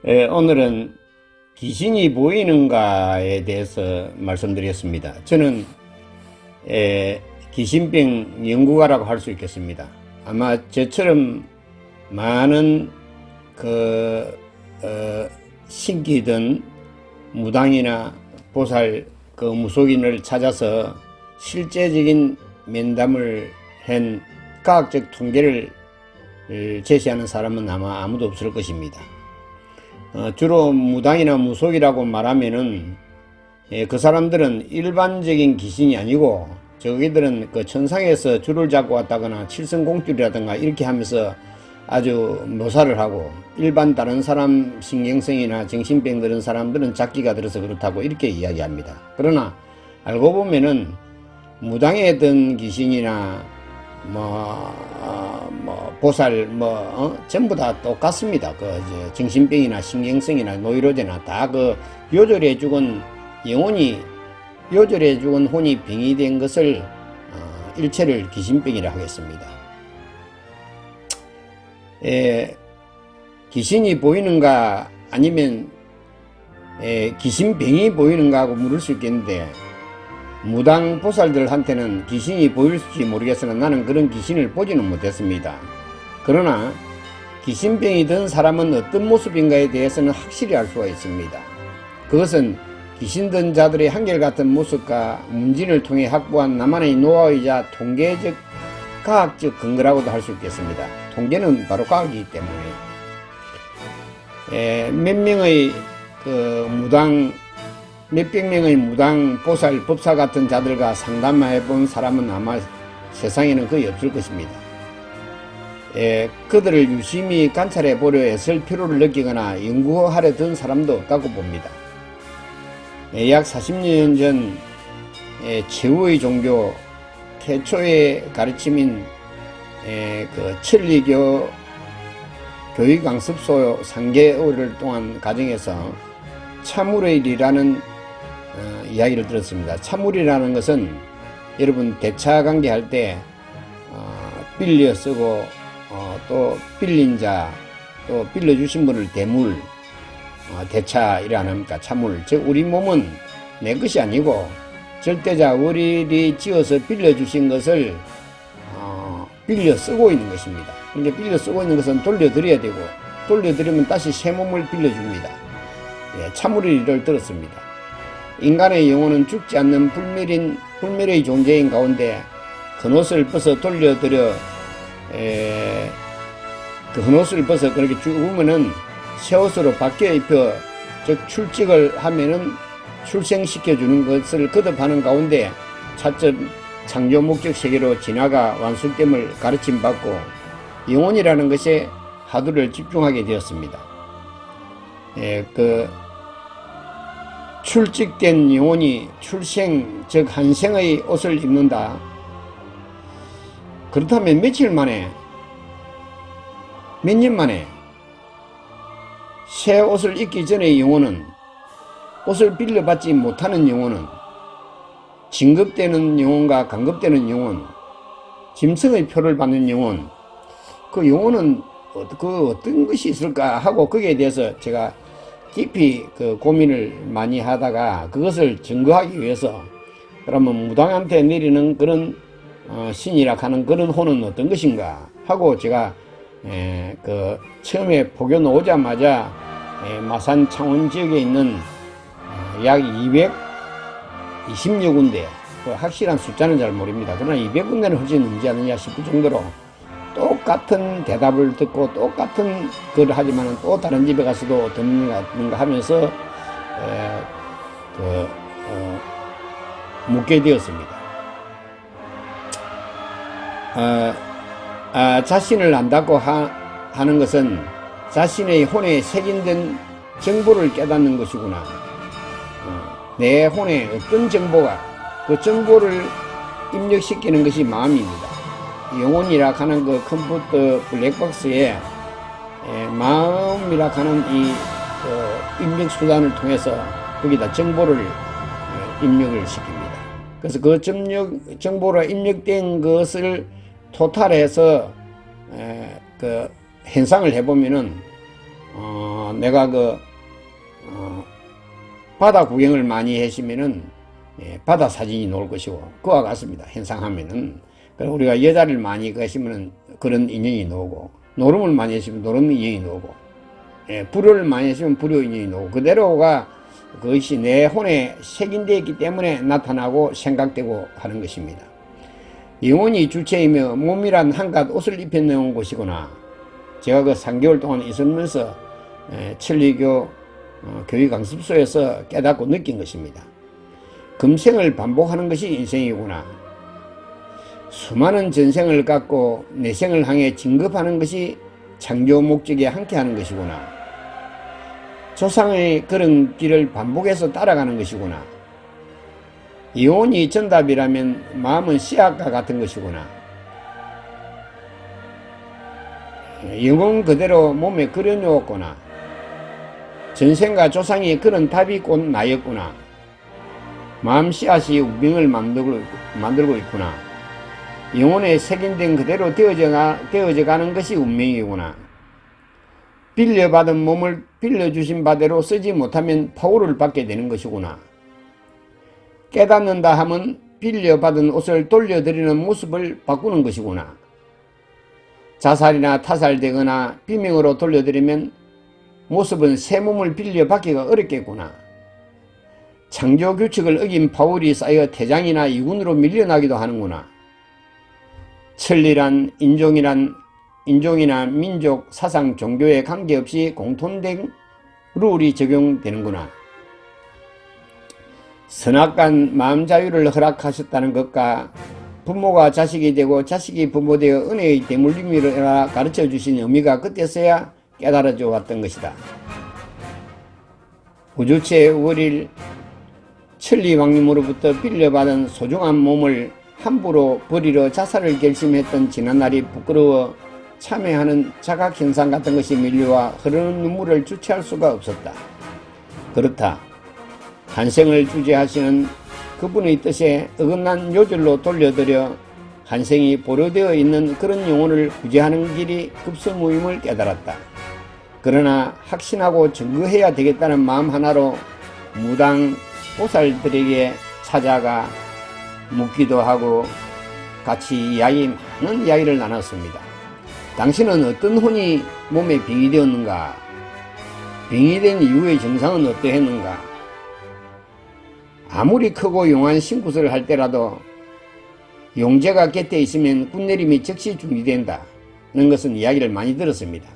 오늘은 귀신이 보이는가에 대해서 말씀드렸습니다. 저는 귀신병 연구가라고 할 수 있겠습니다. 아마 저처럼 많은 신기든 무당이나 보살 무속인을 찾아서 실제적인 면담을 한 과학적 통계를 제시하는 사람은 아마 아무도 없을 것입니다. 주로 무당이나 무속이라고 말하면은 그 사람들은 일반적인 귀신이 아니고 저기들은 그 천상에서 줄을 잡고 왔다거나 칠성공줄이라든가 이렇게 하면서 아주 묘사를 하고, 일반 다른 사람 신경성이나 정신병 들은 사람들은 잡기가 들어서 그렇다고 이렇게 이야기합니다. 그러나 알고 보면은 무당에 든 귀신이나 보살 전부 다 똑같습니다. 정신병이나 신경성이나 노이로제나 다 요절해 죽은 영혼이, 요절해 죽은 혼이 병이 된 것을 일체를 귀신병이라 하겠습니다. 귀신이 보이는가 아니면 귀신병이 보이는가 하고 물을 수 있겠는데, 무당 보살들한테는 귀신이 보일지 모르겠으나 나는 그런 귀신을 보지는 못했습니다. 그러나 귀신병이 든 사람은 어떤 모습인가에 대해서는 확실히 알 수가 있습니다. 그것은 귀신 든 자들의 한결같은 모습과 문진을 통해 확보한 나만의 노하우이자 통계적 과학적 근거라고도 할 수 있겠습니다. 통계는 바로 과학이기 때문에 몇백 명의 무당, 보살, 법사 같은 자들과 상담해 본 사람은 아마 세상에는 거의 없을 것입니다. 그들을 유심히 관찰해 보려 애쓸 필요를 느끼거나 연구하려 든 사람도 없다고 봅니다. 약 40년 전 최후의 종교, 태초의 가르침인 천리교 교육강습소 3개월 동안 과정에서 참물의리라는 이야기를 들었습니다. 참물이라는 것은 여러분 대차관계 할 때 빌려 쓰고 또 빌린 자, 또 빌려주신 분을 대물, 대차이라 합니까? 참물. 즉 우리 몸은 내 것이 아니고 절대자 월일이 지어서 빌려주신 것을 빌려 쓰고 있는 것입니다. 그러니까 빌려 쓰고 있는 것은 돌려드려야 되고, 돌려드리면 다시 새 몸을 빌려줍니다. 참물이를 들었습니다. 인간의 영혼은 죽지 않는 불멸의 존재인 가운데 겉옷을 벗어 돌려드려 그 겉옷을 벗어 그렇게 죽으면은 새 옷으로 바뀌어 입혀, 즉 출직을 하면은 출생시켜주는 것을 거듭하는 가운데 차츰 창조 목적 세계로 지나가 완술됨을 가르침받고 영혼이라는 것에 하두를 집중하게 되었습니다. 출직된 영혼이 출생, 즉 한생의 옷을 입는다. 그렇다면 며칠 만에, 몇 년 만에 새 옷을 입기 전의 영혼은, 옷을 빌려받지 못하는 영혼은, 진급되는 영혼과 간급되는 영혼, 짐승의 표를 받는 영혼, 그 영혼은 어떤 것이 있을까 하고 거기에 대해서 제가 깊이 고민을 많이 하다가 그것을 증거하기 위해서, 그러면 무당한테 내리는 그런 신이라 하는 그런 혼은 어떤 것인가 하고 제가 처음에 포교는 오자마자 마산 창원 지역에 있는 약 220여 군데, 확실한 숫자는 잘 모릅니다. 그러나 200군데는 훨씬 넘지 않느냐 싶을 정도로 똑같은 대답을 듣고 똑같은 걸 하지만 또 다른 집에 가서도 듣는가 하면서 묻게 되었습니다. 자신을 안다고 하는 것은 자신의 혼에 새긴된 정보를 깨닫는 것이구나. 내 혼에 어떤 정보가, 그 정보를 입력시키는 것이 마음입니다. 영혼이라 하는 그 컴퓨터 블랙박스에 마음이라 하는 이 입력 수단을 통해서 거기다 정보를 입력을 시킵니다. 그래서 그 정보로 입력된 것을 토탈해서 그 현상을 해보면은 내가 바다 구경을 많이 하시면은 바다 사진이 나올 것이고, 그와 같습니다. 현상하면은. 그리고 우리가 여자를 많이 가시면은 그런 인연이 나오고, 노름을 많이 하시면 노름 인연이 나오고, 불효를 많이 하시면 불효 인연이 나오고, 그대로가 그것이 내 혼에 색인되어 있기 때문에 나타나고 생각되고 하는 것입니다. 영혼이 주체이며 몸이란 한갓 옷을 입혀놓은 곳이구나. 제가 그 3개월 동안 있으면서 천리교 교육 강습소에서 깨닫고 느낀 것입니다. 금생을 반복하는 것이 인생이구나. 수많은 전생을 갖고 내 생을 향해 진급하는 것이 창조 목적에 함께하는 것이구나. 조상의 그런 길을 반복해서 따라가는 것이구나. 영혼이 정답이라면 마음은 씨앗과 같은 것이구나. 영혼 그대로 몸에 그려놓았구나. 전생과 조상이 그런 답이 곧 나였구나. 마음 씨앗이 운명을 만들고 있구나. 영혼에 색인된 그대로 되어져 가는 것이 운명이구나. 빌려받은 몸을 빌려주신 바대로 쓰지 못하면 파울을 받게 되는 것이구나. 깨닫는다 하면 빌려받은 옷을 돌려드리는 모습을 바꾸는 것이구나. 자살이나 타살되거나 비명으로 돌려드리면 모습은 새 몸을 빌려받기가 어렵겠구나. 창조 규칙을 어긴 파울이 쌓여 태장이나 이군으로 밀려나기도 하는구나. 천리란 인종이나 민족, 사상, 종교에 관계없이 공통된 룰이 적용되는구나. 선악간 마음 자유를 허락하셨다는 것과 부모가 자식이 되고 자식이 부모 되어 은혜의 대물림이라 가르쳐 주신 의미가 그때서야 깨달아져 왔던 것이다. 우주체의 월일 천리왕님으로부터 빌려받은 소중한 몸을 함부로 버리러 자살을 결심했던 지난날이 부끄러워 참회하는 자각현상 같은 것이 밀려와 흐르는 눈물을 주체할 수가 없었다. 그렇다. 한생을 주재하시는 그분의 뜻에 어긋난 요절로 돌려드려 한생이 보류되어 있는 그런 영혼을 구제하는 길이 급선무임을 깨달았다. 그러나 확신하고 증거해야 되겠다는 마음 하나로 무당 보살들에게 찾아가 묻기도 하고 같이 많은 이야기를 나눴습니다. 당신은 어떤 혼이 몸에 빙이 되었는가? 빙이 된 이후의 증상은 어떠했는가? 아무리 크고 용한 신굿을 할 때라도 용제가 곁에 있으면 군내림이 즉시 중지된다는 것은 이야기를 많이 들었습니다.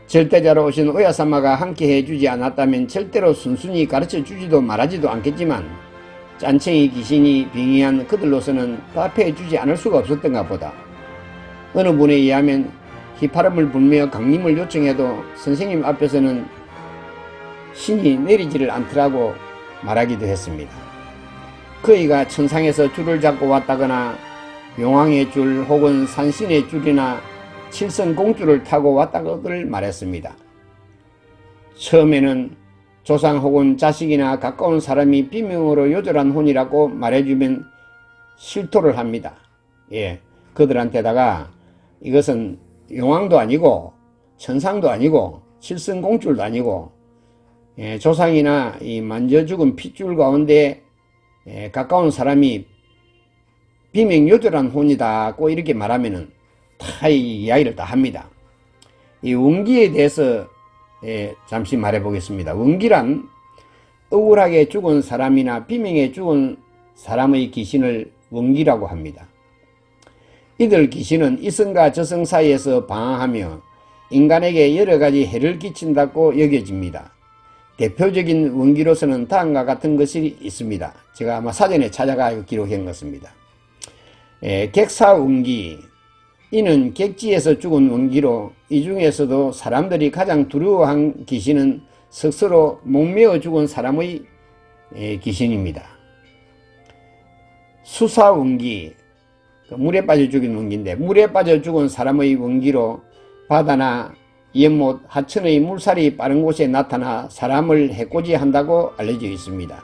절대자로 오신 오야사마가 함께 해주지 않았다면 절대로 순순히 가르쳐 주지도 말하지도 않겠지만 짠챙이 귀신이 빙의한 그들로서는 답해 주지 않을 수가 없었던가 보다. 어느 분에 의하면 휘파람을 불며 강림을 요청해도 선생님 앞에서는 신이 내리지를 않더라고 말하기도 했습니다. 그이가 천상에서 줄을 잡고 왔다거나 용왕의 줄 혹은 산신의 줄이나 칠성공주를 타고 왔다고들 말했습니다. 처음에는 조상 혹은 자식이나 가까운 사람이 비명으로 요절한 혼이라고 말해주면 실토를 합니다. 그들한테다가 이것은 용왕도 아니고 천상도 아니고 칠성공주도 아니고 조상이나 이 만져 죽은 핏줄 가운데 가까운 사람이 비명 요절한 혼이다고 이렇게 말하면은 다 이 이야기를 다 합니다. 이 원기에 대해서 잠시 말해 보겠습니다. 원기란 억울하게 죽은 사람이나 비명에 죽은 사람의 귀신을 원기라고 합니다. 이들 귀신은 이성과 저성 사이에서 방황하며 인간에게 여러 가지 해를 끼친다고 여겨집니다. 대표적인 원기로서는 다음과 같은 것이 있습니다. 제가 아마 사전에 찾아가 기록한 것입니다. 객사원기, 이는 객지에서 죽은 원기로 이 중에서도 사람들이 가장 두려워한 귀신은 스스로 목매어 죽은 사람의 귀신입니다. 수사원기, 물에 빠져 죽은 원기인데 물에 빠져 죽은 사람의 원기로 바다나 연못, 하천의 물살이 빠른 곳에 나타나 사람을 해코지한다고 알려져 있습니다.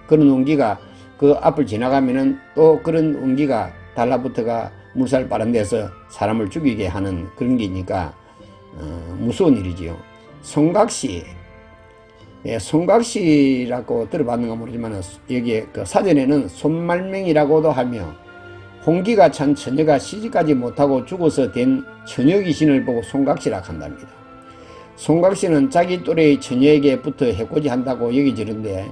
그런 원기가 그 앞을 지나가면은 또 그런 원기가 달라붙어가 물살 빠른 데서 사람을 죽이게 하는 그런 게니까 무서운 일이지요. 송각시, 송각시라고 들어봤는가 모르지만 여기에 그 사전에는 손말맹이라고도 하며 홍기가 찬 처녀가 시집가지 못하고 죽어서 된 처녀 귀신을 보고 송각시라 한답니다. 송각시는 자기 또래의 처녀에게 붙어 해코지 한다고 여기지는데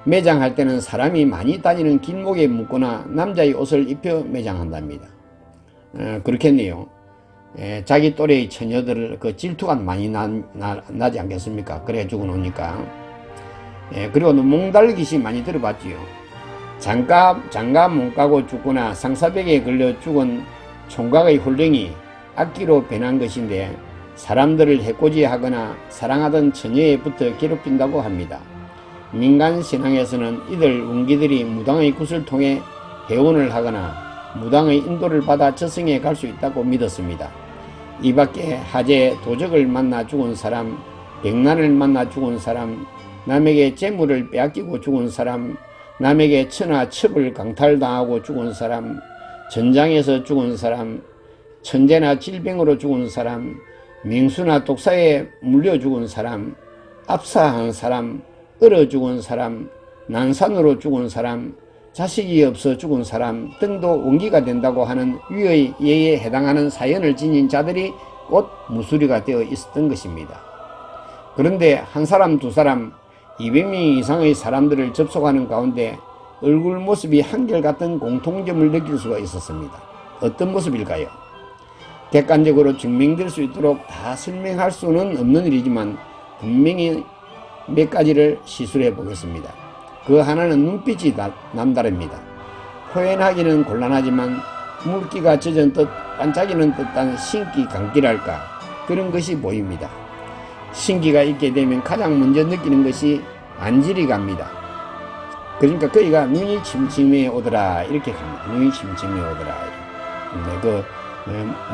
매장할 때는 사람이 많이 다니는 길목에 묻거나 남자의 옷을 입혀 매장한답니다. 그렇겠네요. 자기 또래의 처녀들을 그 질투가 많이 나지 않겠습니까? 그래 죽어 놓으니까. 그리고 몽달 귀신 많이 들어봤지요. 장가 못 가고 죽거나 상사벽에 걸려 죽은 총각의 홀령이 악기로 변한 것인데 사람들을 해코지하거나 사랑하던 처녀에 붙어 괴롭힌다고 합니다. 민간 신앙에서는 이들 운기들이 무당의 굿을 통해 해운을 하거나 무당의 인도를 받아 저승에 갈 수 있다고 믿었습니다. 이 밖에 하재 도적을 만나 죽은 사람, 백난을 만나 죽은 사람, 남에게 재물을 빼앗기고 죽은 사람, 남에게 천하 첩을 강탈당하고 죽은 사람, 전장에서 죽은 사람, 천재나 질병으로 죽은 사람, 맹수나 독사에 물려 죽은 사람, 압사한 사람, 얼어 죽은 사람, 난산으로 죽은 사람, 자식이 없어 죽은 사람 등도 원기가 된다고 하는 위의 예에 해당하는 사연을 지닌 자들이 곧 무수리가 되어 있었던 것입니다. 그런데 한 사람 두 사람 200명 이상의 사람들을 접속하는 가운데 얼굴 모습이 한결같은 공통점을 느낄 수가 있었습니다. 어떤 모습일까요? 객관적으로 증명될 수 있도록 다 설명할 수는 없는 일이지만 분명히 몇 가지를 시술해 보겠습니다. 그 하나는 눈빛이 남다릅니다. 표현하기는 곤란하지만 물기가 젖은 듯 반짝이는 듯한 신기 감기랄까 그런 것이 보입니다. 신기가 있게 되면 가장 먼저 느끼는 것이 안질이 갑니다. 그러니까 그이가 눈이 침침해 오더라 이렇게 갑니다. 눈이 침침해 오더라.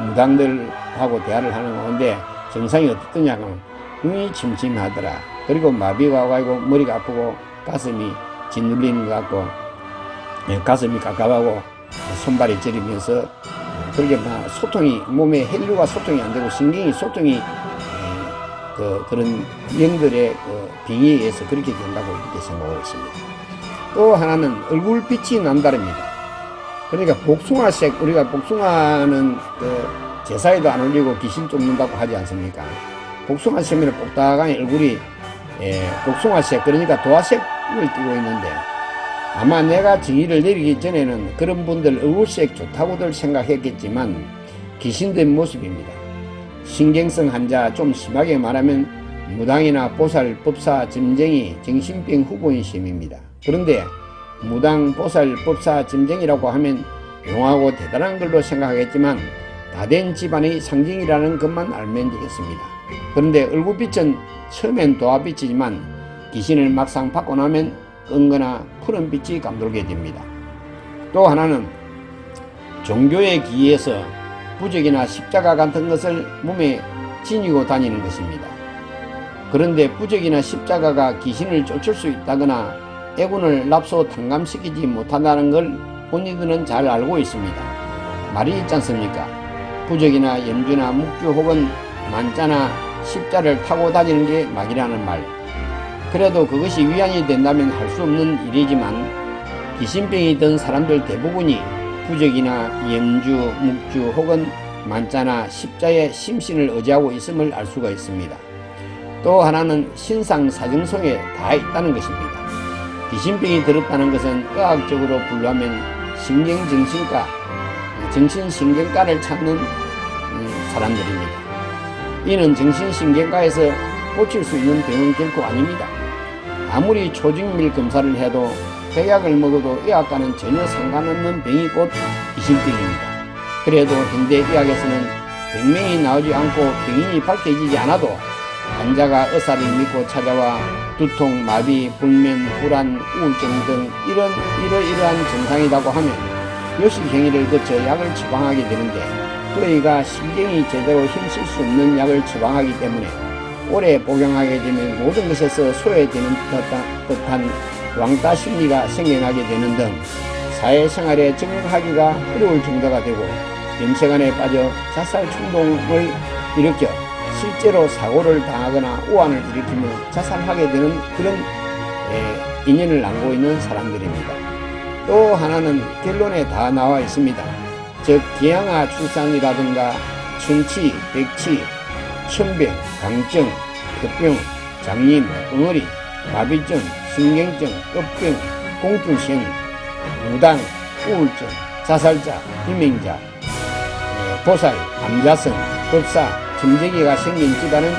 무당들하고 대화를 하는 가운데 증상이 어떻더냐 하면 눈이 침침하더라. 그리고 마비가 와가지고 머리가 아프고 가슴이 짓눌리는 것 같고 가슴이 깝깝하고 손발이 저리면서 그렇게 막 소통이 몸에 혈류가 소통이 안 되고 신경이 소통이 그런 영들의 빙의에 의해서 그렇게 된다고 이렇게 생각하고 있습니다. 또 하나는 얼굴빛이 남다릅니다. 그러니까 복숭아색, 우리가 복숭아는 제사에도 안 올리고 귀신 쫓는다고 하지 않습니까? 복숭아색이면 뻑딱한 얼굴이 복숭아색, 그러니까 도화색을 띠고 있는데 아마 내가 정의를 내리기 전에는 그런 분들 얼굴색 좋다고들 생각했겠지만 귀신된 모습입니다. 신경성 환자, 좀 심하게 말하면 무당이나 보살, 법사, 점쟁이, 정신병 후보인 셈입니다. 그런데 무당, 보살, 법사, 점쟁이라고 하면 용하고 대단한 걸로 생각하겠지만 다된 집안의 상징이라는 것만 알면 되겠습니다. 그런데 얼굴빛은 처음엔 도화빛이지만 귀신을 막상 받고 나면 끈거나 푸른 빛이 감돌게 됩니다. 또 하나는 종교에 기해서 부적이나 십자가 같은 것을 몸에 지니고 다니는 것입니다. 그런데 부적이나 십자가가 귀신을 쫓을 수 있다거나 애군을 납소 탕감시키지 못한다는 걸 본인들은 잘 알고 있습니다. 말이 있지 않습니까? 부적이나 염주나 묵주 혹은 만자나 십자를 타고 다니는 게 막이라는 말. 그래도 그것이 위안이 된다면 할 수 없는 일이지만 귀신병이 든 사람들 대부분이 부적이나 염주, 묵주 혹은 만자나 십자의 심신을 의지하고 있음을 알 수가 있습니다. 또 하나는 신상 사정성에 다 있다는 것입니다. 귀신병이 들었다는 것은 의학적으로 분류하면 신경정신과, 정신신경과를 찾는 사람들입니다. 이는 정신신경과에서 고칠 수 있는 병은 결코 아닙니다. 아무리 초증밀 검사를 해도 백약을 먹어도 의학과는 전혀 상관없는 병이 곧 귀신병입니다. 그래도 현대 의학에서는 병명이 나오지 않고 병인이 밝혀지지 않아도 환자가 의사를 믿고 찾아와 두통, 마비, 불면, 불안, 우울증 등 이러이러한 증상이라고 하면 요식행위를 거쳐 약을 처방하게 되는데 그이가 신경이 제대로 힘쓸 수 없는 약을 처방하기 때문에 오래 복용하게 되면 모든 것에서 소외되는 듯한 왕따 심리가 생겨나게 되는 등 사회생활에 적응하기가 어려울 정도가 되고 염색안에 빠져 자살 충동을 일으켜 실제로 사고를 당하거나 우환을 일으키며 자살하게 되는 그런 인연을 안고 있는 사람들입니다. 또 하나는 결론에 다 나와 있습니다. 즉 기양아 출산이라든가 천치, 백치, 천병, 강증, 흑병, 장님, 엉어리, 마비증, 신경증, 급병, 공증신, 무당, 우울증, 자살자, 비명자, 보살, 암자성, 법사, 점쟁이가 생긴 집안은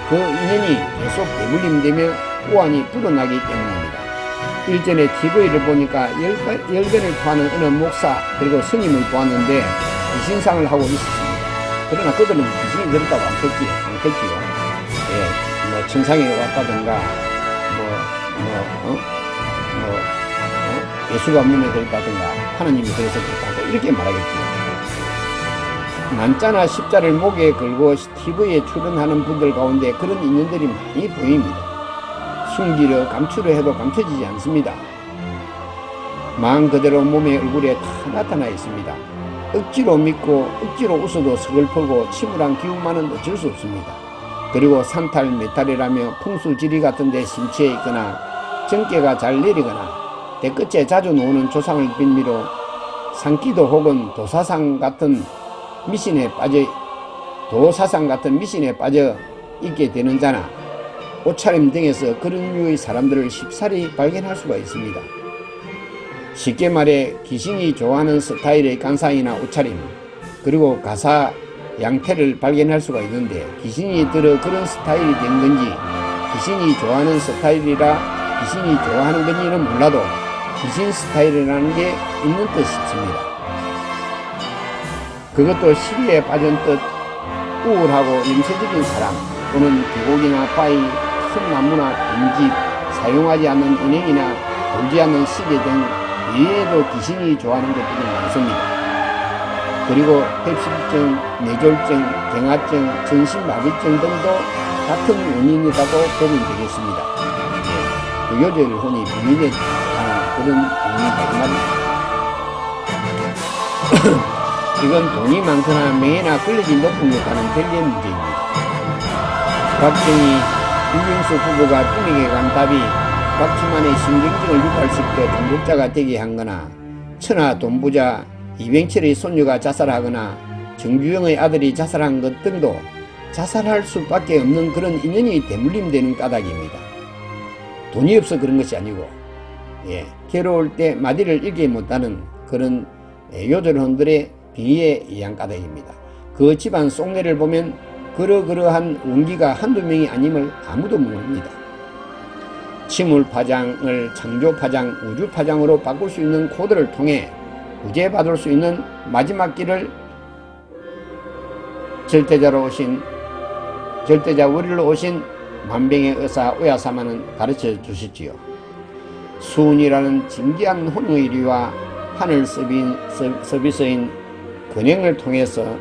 그 인연이 계속 배불림되며 우환이 불어나기 때문입니다. 일전에 TV를 보니까 열변을 토하는 어느 목사 그리고 스님을 보았는데 귀신상을 하고 있었습니다. 그러나 그들은 귀신이 들었다고 않겠지요. 예, 뭐 천상에 왔다든가 예수가 몸에 들었다든가 하나님이 들어서 그렇다고 이렇게 말하겠지요. 난자나 십자를 목에 걸고 TV에 출연하는 분들 가운데 그런 인연들이 많이 보입니다. 숨기려 감추려 해도 감춰지지 않습니다. 마음 그대로 몸의 얼굴에 다 나타나 있습니다. 억지로 믿고 억지로 웃어도 서글프고 침울한 기운만은 어쩔 수 없습니다. 그리고 산탈 메탈이라며 풍수지리 같은 데 심취해 있거나 정계가 잘 내리거나 때끝에 자주 나오는 조상을 빌미로 산기도 혹은 도사상 같은 미신에 빠져 있게 되는 자나 옷차림 등에서 그런 류의 사람들을 쉽사리 발견할 수가 있습니다. 쉽게 말해 귀신이 좋아하는 스타일의 간상이나 옷차림 그리고 가사 양태를 발견할 수가 있는데 귀신이 들어 그런 스타일이 된 건지 귀신이 좋아하는 스타일이라 귀신이 좋아하는 건지는 몰라도 귀신 스타일이라는 게 있는 듯 싶습니다. 그것도 시리에 빠진 듯 우울하고 염세적인 사람 또는 계곡이나 바위, 큰 나무나 빈집, 사용하지 않는 은행이나 돌지 않는 시계 등 이외에도 귀신이 좋아하는 것들이 많습니다. 그리고 흡실증, 뇌졸증, 경화증, 전신마비증 등도 같은 원인이라고 보면 되겠습니다. 그 요절혼이 빙의된 그런 원인이다 그 말입니다. 이건 돈이 많거나 명예나 권력이 높은 것과는 별개의 문제입니다. 박정희, 김영수 후보가 삐맥에 간 답이 박지만의 신경증을 유발시켜 중독자가 되게 한 거나 천하 돈부자 이병철의 손녀가 자살하거나 정주영의 아들이 자살한 것 등도 자살할 수밖에 없는 그런 인연이 대물림되는 까닭입니다. 돈이 없어 그런 것이 아니고 괴로울 때 마디를 읽게 못하는 그런 요절혼들의 빙의에 의한 까닭입니다. 그 집안 속내를 보면 그러한 원기가 한두 명이 아님을 아무도 모릅니다. 치물파장을 창조파장, 우주파장으로 바꿀 수 있는 코드를 통해 구제받을 수 있는 마지막 길을 절대자 원리로 오신 만병의 의사 오야사마는 가르쳐 주셨지요. 수운이라는 진기한 혼의리와 하늘 서비스인 근행을 통해서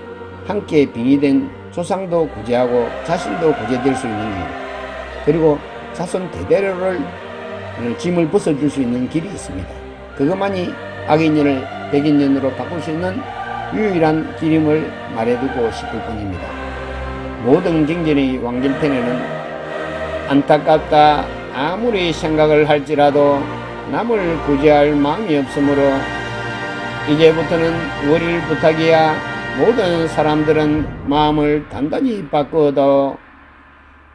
함께 빙의된 조상도 구제하고 자신도 구제될 수 있는 길, 그리고 자손 대대로를 짐을 벗어줄 수 있는 길이 있습니다. 그것만이 악인년을 백인년으로 바꿀 수 있는 유일한 길임을 말해두고 싶을 뿐입니다. 모든 경전의 왕길편에는 안타깝다 아무리 생각을 할지라도 남을 구제할 마음이 없으므로 이제부터는 월일 부탁이야 모든 사람들은 마음을 단단히 바꾸어도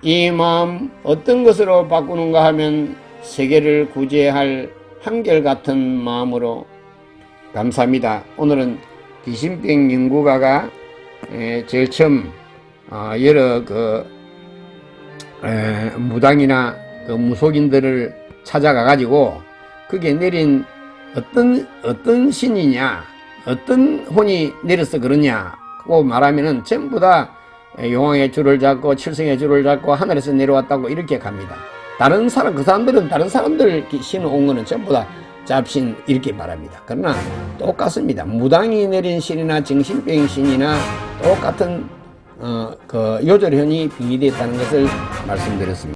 이 마음 어떤 것으로 바꾸는가 하면 세계를 구제할 한결같은 마음으로. 감사합니다. 오늘은 귀신병 연구가가 제일 처음 여러 무당이나 무속인들을 찾아가 가지고 그게 내린 어떤 신이냐, 어떤 혼이 내려서 그러냐고 말하면은 전부 다 용왕의 줄을 잡고 칠성의 줄을 잡고 하늘에서 내려왔다고 이렇게 갑니다. 다른 사람, 그 사람들은 다른 사람들 신 온 거는 전부 다 잡신 이렇게 말합니다. 그러나 똑같습니다. 무당이 내린 신이나 정신병 신이나 똑같은 요절현이 빙의되었다는 것을 말씀드렸습니다.